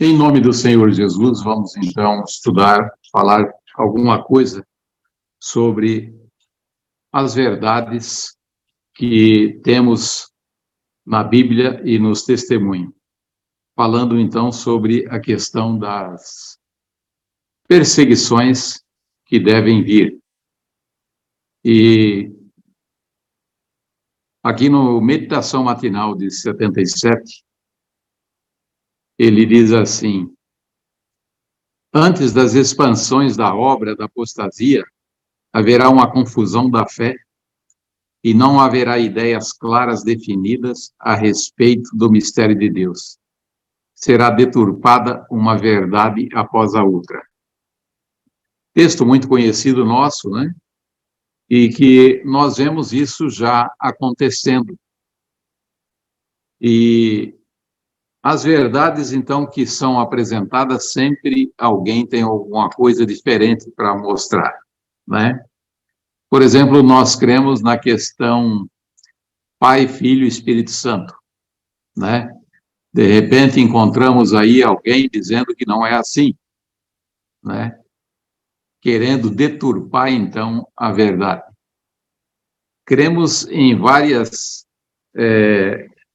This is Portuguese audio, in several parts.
Em nome do Senhor Jesus, vamos então falar alguma coisa sobre as verdades que temos na Bíblia e nos testemunhos. Falando então sobre a questão das perseguições que devem vir. E aqui no Meditação Matinal de 77, ele diz assim: antes das expansões da obra da apostasia, haverá uma confusão da fé e não haverá ideias claras definidas a respeito do mistério de Deus. Será deturpada uma verdade após a outra. Texto muito conhecido nosso, né? E que nós vemos isso já acontecendo. E as verdades, então, que são apresentadas, sempre alguém tem alguma coisa diferente para mostrar, né? Por exemplo, nós cremos na questão Pai, Filho e Espírito Santo, né? De repente encontramos aí alguém dizendo que não é assim, né? Querendo deturpar, então, a verdade. Cremos em várias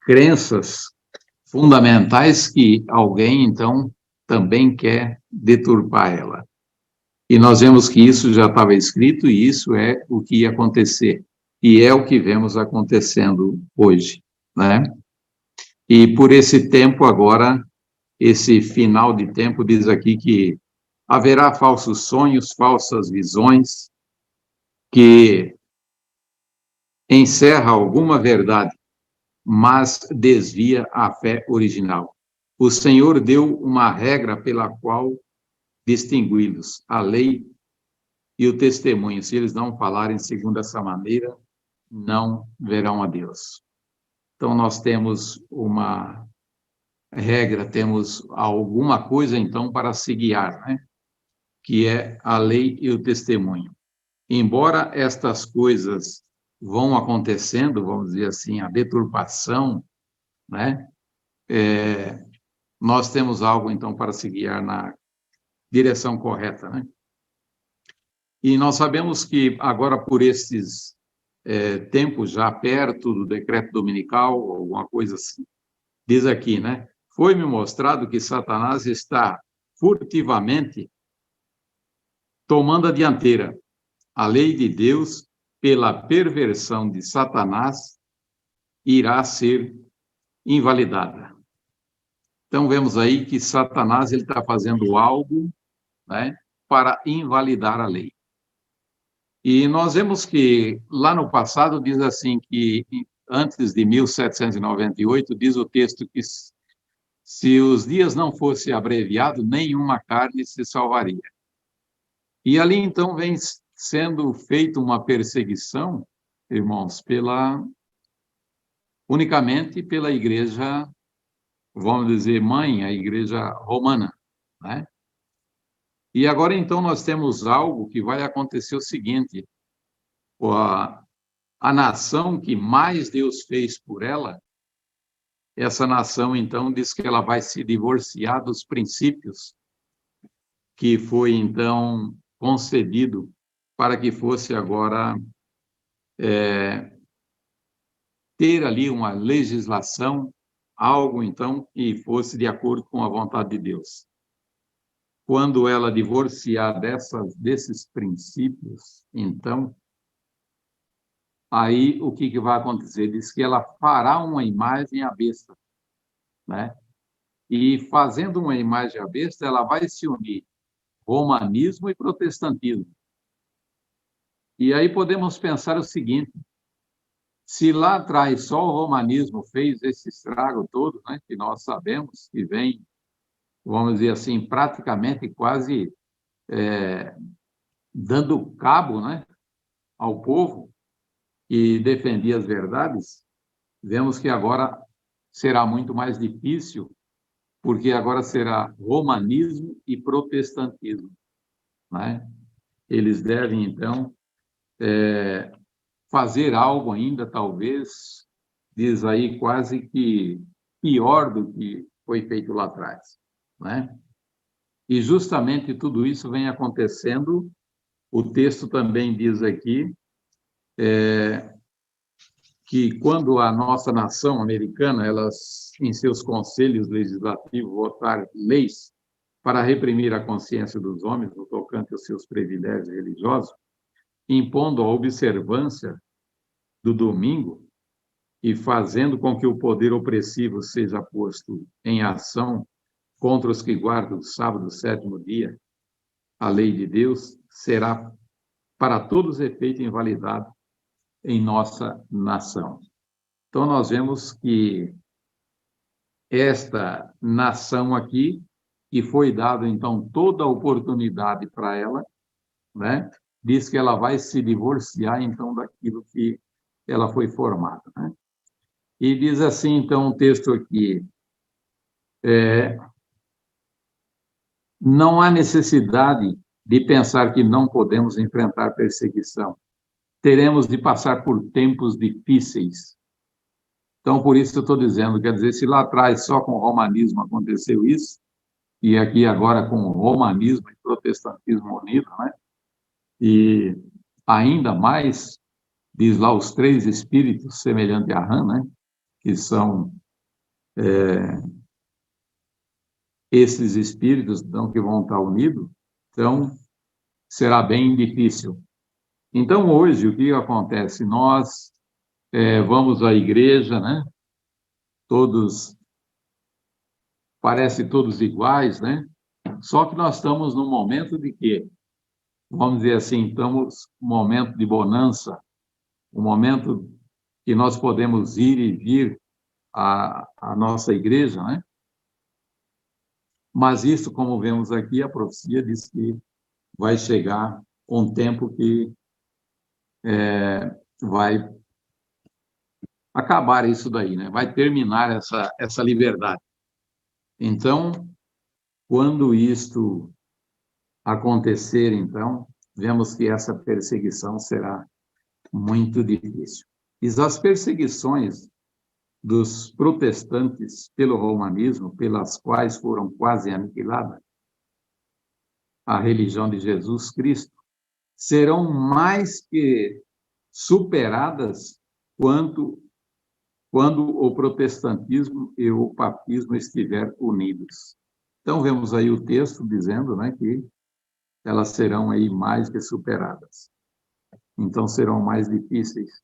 crenças fundamentais que alguém, então, também quer deturpar ela. E nós vemos que isso já estava escrito e isso é o que ia acontecer. E é o que vemos acontecendo hoje, né? E por esse tempo agora, esse final de tempo, diz aqui que haverá falsos sonhos, falsas visões, que encerra alguma verdade, mas desvia a fé original. O Senhor deu uma regra pela qual distingui-los, a lei e o testemunho. Se eles não falarem segundo essa maneira, não verão a Deus. Então, nós temos uma regra, temos alguma coisa, então, para se guiar, né? Que é a lei e o testemunho. Embora estas coisas vão acontecendo, vamos dizer assim, a deturpação, né? Nós temos algo, então, para se guiar na direção correta, né? E nós sabemos que agora, por esses tempos já perto do decreto dominical, alguma coisa assim, diz aqui, né? Foi-me mostrado que Satanás está furtivamente tomando a dianteira. A lei de Deus, pela perversão de Satanás, irá ser invalidada. Então, vemos aí que Satanás ele está fazendo algo, né, para invalidar a lei. E nós vemos que lá no passado diz assim que antes de 1798 diz o texto que se os dias não fossem abreviados, nenhuma carne se salvaria. E ali então vem sendo feita uma perseguição, irmãos, unicamente pela igreja, vamos dizer, mãe, a igreja romana, né? E agora então nós temos algo que vai acontecer o seguinte: a nação que mais Deus fez por ela, essa nação então diz que ela vai se divorciar dos princípios que foi então concedido para que fosse agora ter ali uma legislação, algo então que fosse de acordo com a vontade de Deus. Quando ela divorciar desses princípios, então, aí o que vai acontecer? Diz que ela fará uma imagem à besta, né? E fazendo uma imagem à besta, ela vai se unir romanismo e protestantismo. E aí podemos pensar o seguinte: se lá atrás só o romanismo fez esse estrago todo, né, que nós sabemos que vem, vamos dizer assim, praticamente quase dando cabo, né, ao povo que defendia as verdades, vemos que agora será muito mais difícil, porque agora será romanismo e protestantismo, né? Eles devem, então, fazer algo ainda, talvez, diz aí, quase que pior do que foi feito lá atrás. né? E justamente tudo isso vem acontecendo. O texto também diz aqui que quando a nossa nação americana, elas, em seus conselhos legislativos, votar leis para reprimir a consciência dos homens no tocante aos seus privilégios religiosos, impondo a observância do domingo e fazendo com que o poder opressivo seja posto em ação contra os que guardam o sábado, o sétimo dia, a lei de Deus será para todos os efeitos invalidada em nossa nação. Então, nós vemos que esta nação aqui, que foi dado, então, toda a oportunidade para ela, né, diz que ela vai se divorciar, então, daquilo que ela foi formada, né? E diz assim, então, o texto aqui, não há necessidade de pensar que não podemos enfrentar perseguição. Teremos de passar por tempos difíceis. Então, por isso eu estou dizendo, quer dizer, se lá atrás só com o romanismo aconteceu isso, e aqui agora com o romanismo e protestantismo unido, né? E ainda mais, diz lá os três espíritos semelhante a Rã, né? Que são esses espíritos então, que vão estar unidos, então será bem difícil. Então, hoje, o que acontece? Nós vamos à igreja, né? Todos, parece todos iguais, né? Só que nós estamos num momento de quê? Vamos dizer assim, estamos num momento de bonança, um momento que nós podemos ir e vir à nossa igreja, né? Mas isso, como vemos aqui, a profecia diz que vai chegar um tempo que vai acabar isso daí, né? Vai terminar essa liberdade. Então, quando isto acontecer, então, vemos que essa perseguição será muito difícil. E as perseguições dos protestantes pelo romanismo, pelas quais foram quase aniquiladas a religião de Jesus Cristo, serão mais que superadas quando o protestantismo e o papismo estiver unidos. Então, vemos aí o texto dizendo, né, que elas serão aí mais que superadas. Então, serão mais difíceis.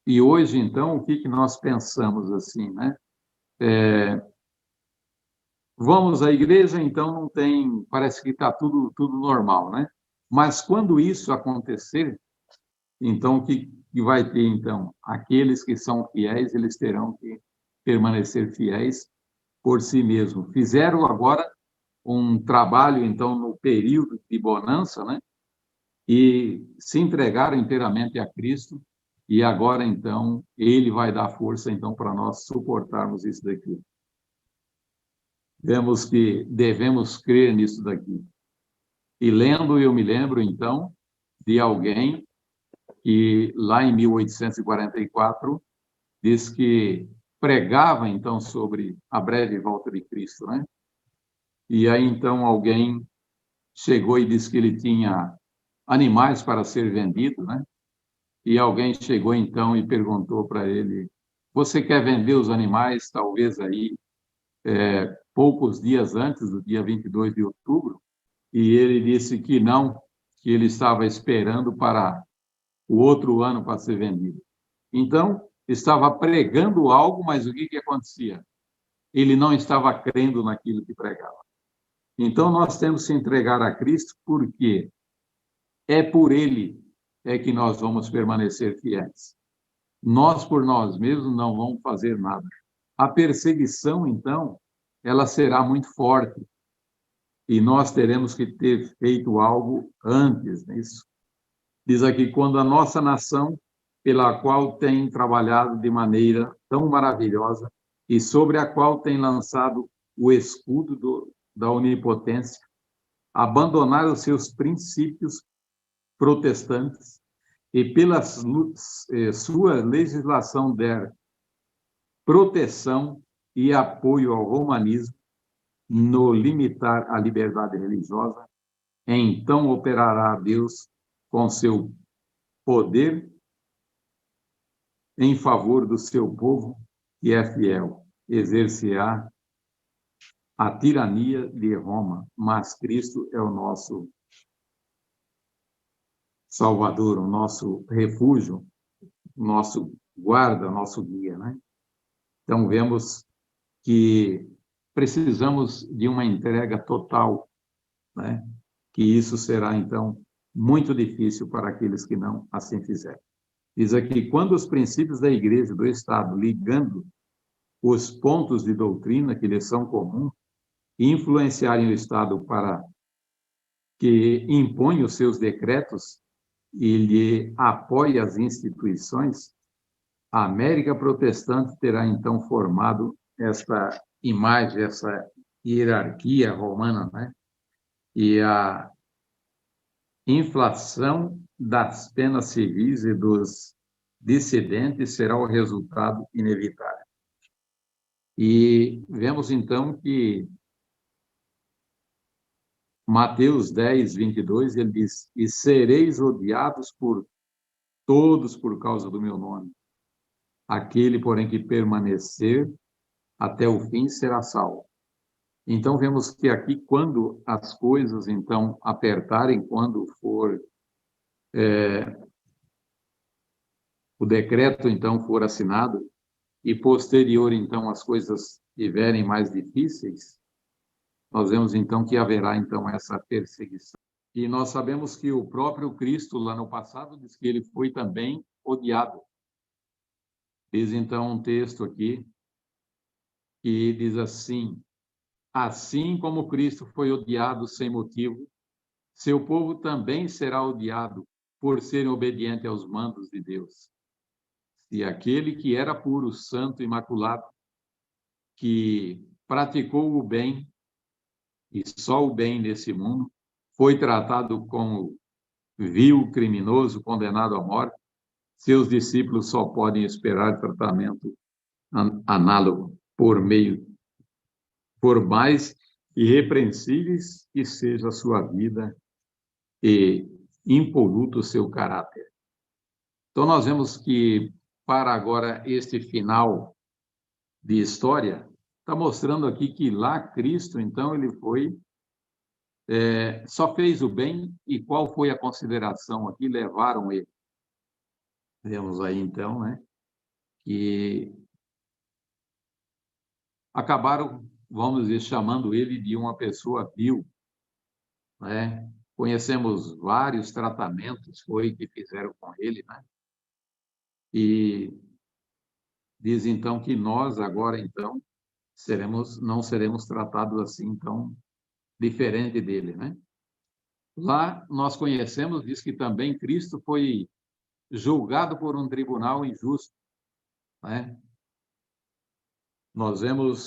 E hoje, então, o que nós pensamos assim, né? Vamos à igreja, então não tem, parece que está tudo normal, né? Mas quando isso acontecer, então o que vai ter, então? Aqueles que são fiéis, eles terão que permanecer fiéis por si mesmos. Fizeram agora um trabalho, então, no período de bonança, né? E se entregaram inteiramente a Cristo, e agora, então, Ele vai dar força, então, para nós suportarmos isso daqui. Vemos que devemos crer nisso daqui. E lendo, eu me lembro, então, de alguém que, lá em 1844, diz que pregava, então, sobre a breve volta de Cristo, né? E aí, então, alguém chegou e disse que ele tinha animais para ser vendido, né? E alguém chegou, então, e perguntou para ele, você quer vender os animais, talvez aí, poucos dias antes do dia 22 de outubro? E ele disse que não, que ele estava esperando para o outro ano para ser vendido. Então, estava pregando algo, mas o que acontecia? Ele não estava crendo naquilo que pregava. Então, nós temos que se entregar a Cristo, porque é por Ele que nós vamos permanecer fiéis. Nós, por nós mesmos, não vamos fazer nada. A perseguição, então, ela será muito forte, e nós teremos que ter feito algo antes disso. Diz aqui, quando a nossa nação, pela qual tem trabalhado de maneira tão maravilhosa e sobre a qual tem lançado o escudo da onipotência, abandonar os seus princípios protestantes e pela sua legislação der proteção e apoio ao romanismo, no limitar a liberdade religiosa, então operará Deus com seu poder em favor do seu povo que é fiel. Exercerá a tirania de Roma, mas Cristo é o nosso Salvador, o nosso refúgio, o nosso guarda, o nosso guia, né? Então, vemos que precisamos de uma entrega total, né? Que isso será, então, muito difícil para aqueles que não assim fizerem. Diz aqui, quando os princípios da igreja, do Estado, ligando os pontos de doutrina que lhes são comuns, influenciarem o Estado para que imponha os seus decretos e lhe apoie as instituições, a América protestante terá, então, formado essa imagem, essa hierarquia romana, né? E a inflação das penas civis e dos dissidentes será o resultado inevitável. E vemos, então, que Mateus 10, 22, ele diz, e sereis odiados por todos por causa do meu nome. Aquele, porém, que permanecer até o fim será salvo. Então, vemos que aqui, quando as coisas, então, apertarem, quando for o decreto, então, for assinado, e posterior, então, as coisas estiverem mais difíceis, nós vemos, então, que haverá, então, essa perseguição. E nós sabemos que o próprio Cristo, lá no passado, diz que ele foi também odiado. Diz, então, um texto aqui, que diz assim, assim como Cristo foi odiado sem motivo, seu povo também será odiado por ser obediente aos mandos de Deus. E aquele que era puro, santo, imaculado, que praticou o bem, e só o bem nesse mundo, foi tratado como vil, criminoso, condenado à morte, seus discípulos só podem esperar tratamento análogo por mais irrepreensíveis que seja a sua vida e impoluto o seu caráter. Então, nós vemos que, para agora, este final de história, está mostrando aqui que lá Cristo, então, ele foi, só fez o bem, e qual foi a consideração aqui? Levaram ele. Vemos aí, então, né, que acabaram, vamos dizer, chamando ele de uma pessoa vil, né? Conhecemos vários tratamentos que fizeram com ele, né? E diz então que nós agora então não seremos tratados assim tão diferente dele, né? Lá nós conhecemos, diz que também Cristo foi julgado por um tribunal injusto, né?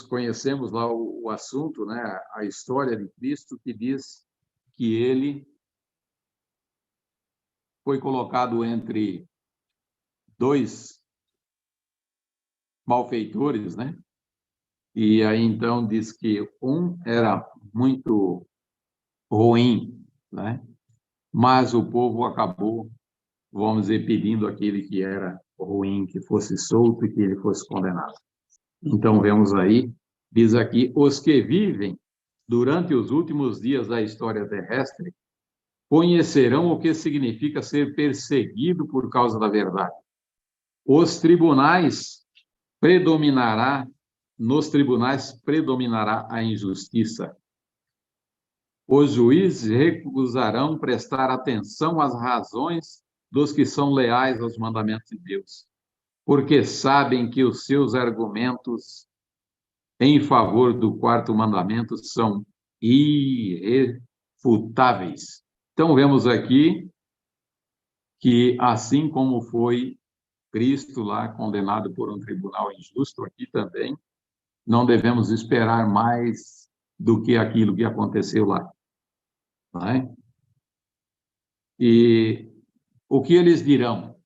Conhecemos lá o assunto, né? A história de Cristo, que diz que ele foi colocado entre dois malfeitores, né? E aí então diz que um era muito ruim, né? Mas o povo acabou, vamos dizer, pedindo aquele que era ruim que fosse solto e que ele fosse condenado. Então vemos aí, diz aqui, os que vivem durante os últimos dias da história terrestre conhecerão o que significa ser perseguido por causa da verdade. Os tribunais predominará, nos tribunais predominará a injustiça. Os juízes recusarão prestar atenção às razões dos que são leais aos mandamentos de Deus, porque sabem que os seus argumentos em favor do quarto mandamento são irrefutáveis. Então, vemos aqui que, assim como foi Cristo lá condenado por um tribunal injusto, aqui também não devemos esperar mais do que aquilo que aconteceu lá. Não é? E o que eles dirão?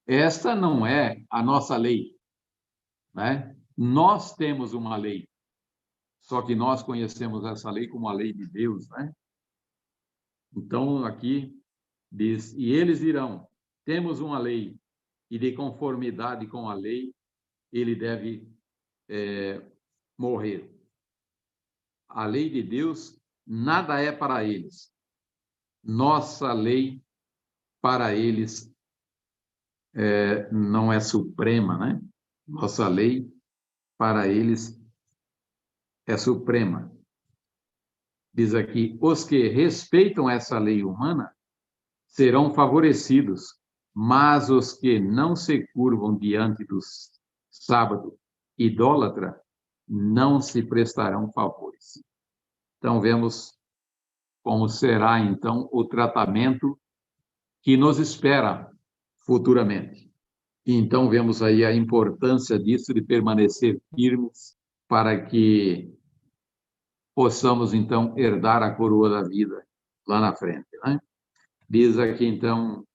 Esta não é a nossa lei, né? Nós temos uma lei. Só que nós conhecemos essa lei como a lei de Deus, né? Então, aqui diz, e eles dirão, temos uma lei, e de conformidade com a lei, ele deve morrer. A lei de Deus, nada é para eles. Nossa lei, para eles, não é suprema, né? Nossa lei, para eles, é suprema. Diz aqui, os que respeitam essa lei humana serão favorecidos, mas os que não se curvam diante do sábado idólatra não se prestarão favores. Então, vemos como será, então, o tratamento que nos espera futuramente. E, então, vemos aí a importância disso, de permanecer firmes para que possamos, então, herdar a coroa da vida lá na frente, né? Diz aqui, então,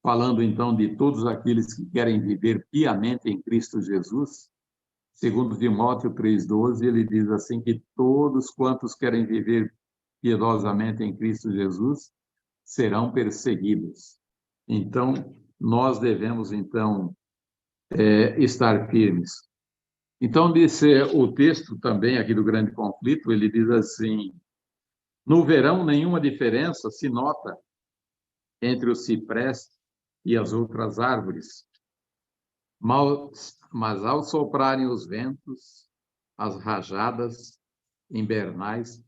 falando, então, de todos aqueles que querem viver piamente em Cristo Jesus, segundo Timóteo 3,12, ele diz assim que todos quantos querem viver piedosamente em Cristo Jesus serão perseguidos. Então, nós devemos, então, estar firmes. Então, disse o texto também aqui do Grande Conflito, ele diz assim, no verão nenhuma diferença se nota entre o cipreste e as outras árvores, mas ao soprarem os ventos, as rajadas invernais,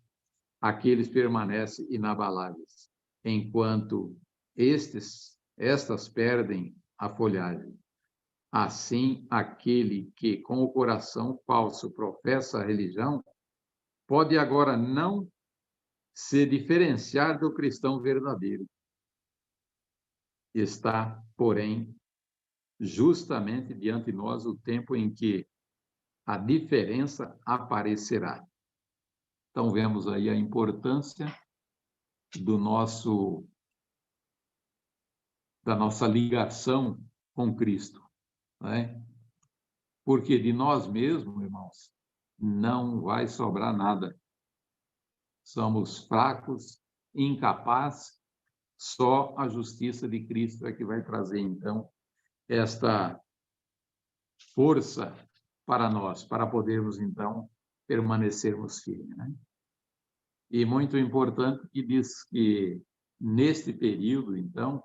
aqueles permanecem inabaláveis, enquanto estas perdem a folhagem. Assim, aquele que com o coração falso professa a religião, pode agora não se diferenciar do cristão verdadeiro. Está, porém, justamente diante de nós o tempo em que a diferença aparecerá. Então, vemos aí a importância da nossa ligação com Cristo, né? Porque de nós mesmos, irmãos, não vai sobrar nada. Somos fracos, incapazes, só a justiça de Cristo é que vai trazer, então, esta força para nós, para podermos, então, permanecermos firmes, né? E muito importante que diz que, neste período, então,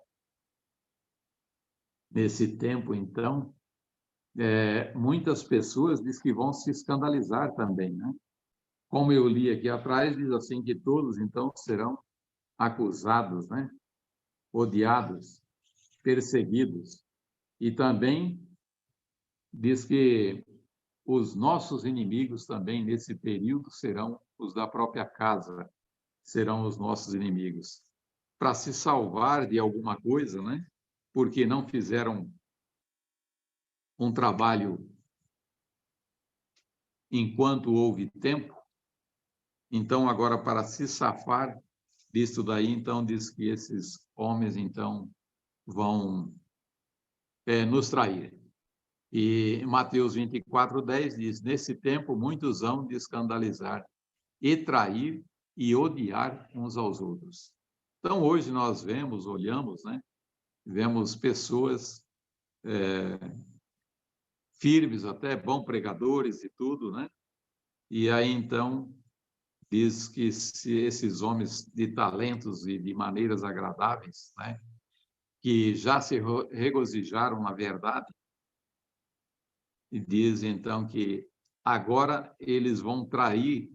nesse tempo, então, muitas pessoas diz que vão se escandalizar também, né? Como eu li aqui atrás, diz assim que todos, então, serão acusados, né? Odiados, perseguidos. E também diz que os nossos inimigos também, nesse período, serão os da própria casa, serão os nossos inimigos. Para se salvar de alguma coisa, né? Porque não fizeram um trabalho enquanto houve tempo, então agora para se safar disso daí, então diz que esses homens então vão nos trair. E Mateus 24:10 diz, nesse tempo muitos hão de escandalizar e trair e odiar uns aos outros. Então hoje nós vemos, olhamos, né? Vemos pessoas firmes, até bons pregadores e tudo, né? E aí então diz que se esses homens de talentos e de maneiras agradáveis, né, que já se regozijaram na verdade, e diz então que agora eles vão trair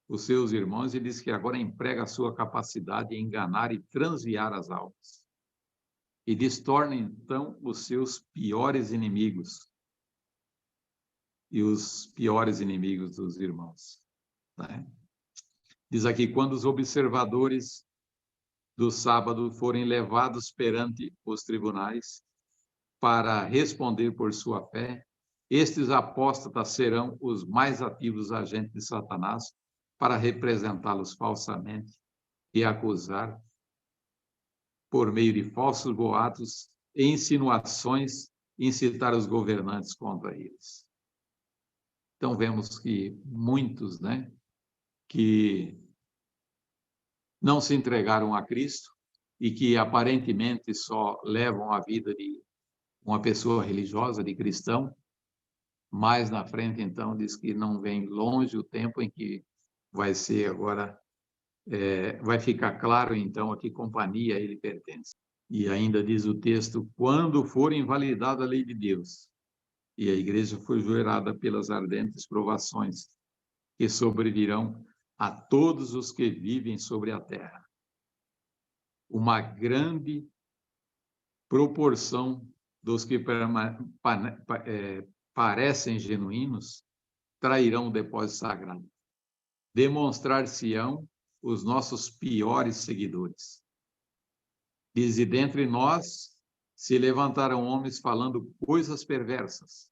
os seus irmãos e diz que agora emprega a sua capacidade em enganar e transviar as almas. E diz, torna então os seus piores inimigos e os piores inimigos dos irmãos, né? Diz aqui, quando os observadores do sábado forem levados perante os tribunais para responder por sua fé, estes apóstatas serão os mais ativos agentes de Satanás para representá-los falsamente e acusar por meio de falsos boatos e insinuações, incitar os governantes contra eles. Então, vemos que muitos, né, que não se entregaram a Cristo e que aparentemente só levam a vida de uma pessoa religiosa, de cristão. Mais na frente, então, diz que não vem longe o tempo em que vai ser agora, vai ficar claro, então, a que companhia ele pertence. E ainda diz o texto, quando for invalidada a lei de Deus, e a igreja foi gerada pelas ardentes provações que sobrevirão a todos os que vivem sobre a terra. Uma grande proporção dos que parecem genuínos trairão o depósito sagrado. Demonstrar-se-ão os nossos piores seguidores. Diz, e dentre nós se levantaram homens falando coisas perversas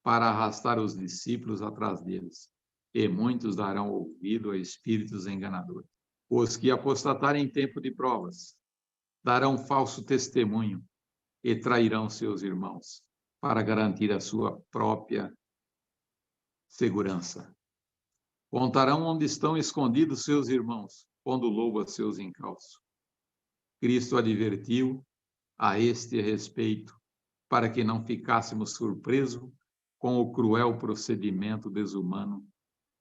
para arrastar os discípulos atrás deles, e muitos darão ouvido a espíritos enganadores. Os que apostatarem em tempo de provas darão falso testemunho e trairão seus irmãos para garantir a sua própria segurança. Contarão onde estão escondidos seus irmãos, pondo lobo a seus encalços. Cristo advertiu a este respeito, para que não ficássemos surpresos com o cruel procedimento desumano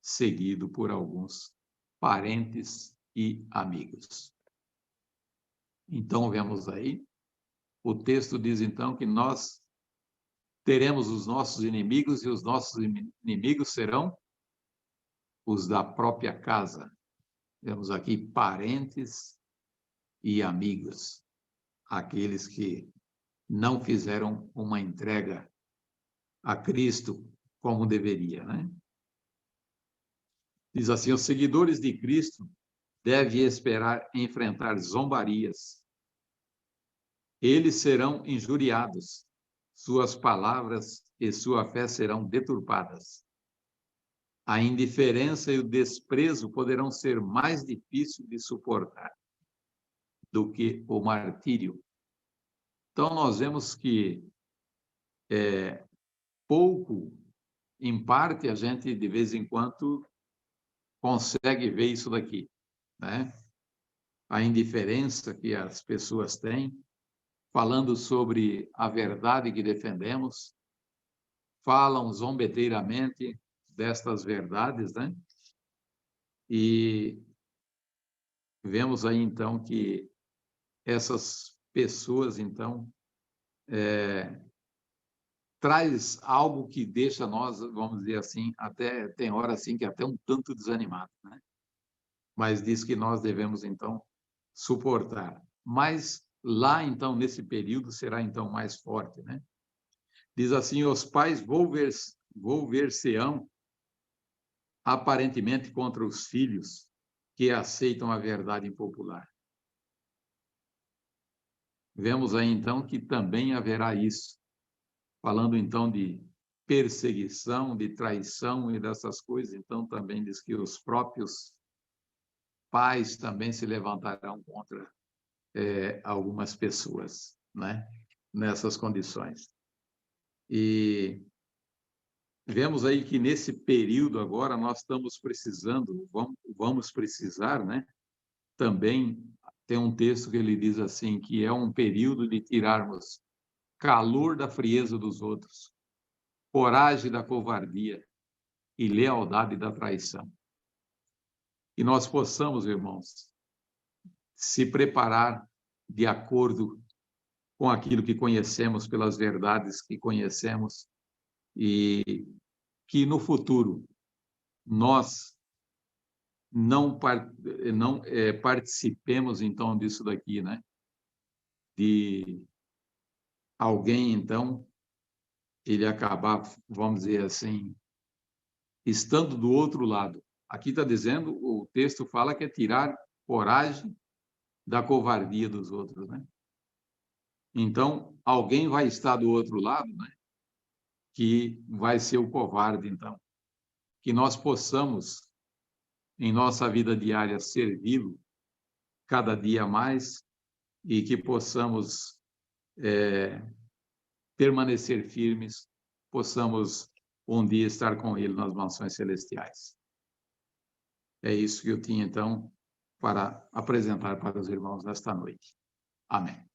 seguido por alguns parentes e amigos. Então, vemos aí, o texto diz então que nós teremos os nossos inimigos e os nossos inimigos serão os da própria casa. Temos aqui parentes e amigos, aqueles que não fizeram uma entrega a Cristo como deveria, né? Diz assim, os seguidores de Cristo devem esperar enfrentar zombarias. Eles serão injuriados, suas palavras e sua fé serão deturpadas. A indiferença e o desprezo poderão ser mais difíceis de suportar do que o martírio. Então, nós vemos que pouco, em parte, a gente, de vez em quando, consegue ver isso daqui, né? A indiferença que as pessoas têm, falando sobre a verdade que defendemos, falam zombeteiramente destas verdades, né? E vemos aí, então, que essas pessoas, então, traz algo que deixa nós, vamos dizer assim, até tem hora assim que até um tanto desanimado, né? Mas diz que nós devemos então suportar. Mas lá então nesse período será então mais forte, né? Diz assim: os pais volver-se-ão aparentemente contra os filhos que aceitam a verdade impopular. Vemos aí então que também haverá isso. Falando então de perseguição, de traição e dessas coisas, então também diz que os próprios pais também se levantarão contra algumas pessoas, né? Nessas condições. E vemos aí que nesse período agora nós estamos precisando, vamos precisar, né? Também tem um texto que ele diz assim, que é um período de tirarmos calor da frieza dos outros, coragem da covardia e lealdade da traição. E nós possamos, irmãos, se preparar de acordo com aquilo que conhecemos, pelas verdades que conhecemos, e que no futuro nós não participemos, então, disso daqui, né? De alguém, então, ele acabar, vamos dizer assim, estando do outro lado. Aqui está dizendo, o texto fala que é tirar coragem da covardia dos outros, né? Então, alguém vai estar do outro lado, né? Que vai ser o covarde, então. Que nós possamos, em nossa vida diária, servi-lo cada dia mais e que possamos permanecer firmes, possamos um dia estar com ele nas mansões celestiais. É isso que eu tinha, então, para apresentar para os irmãos nesta noite. Amém.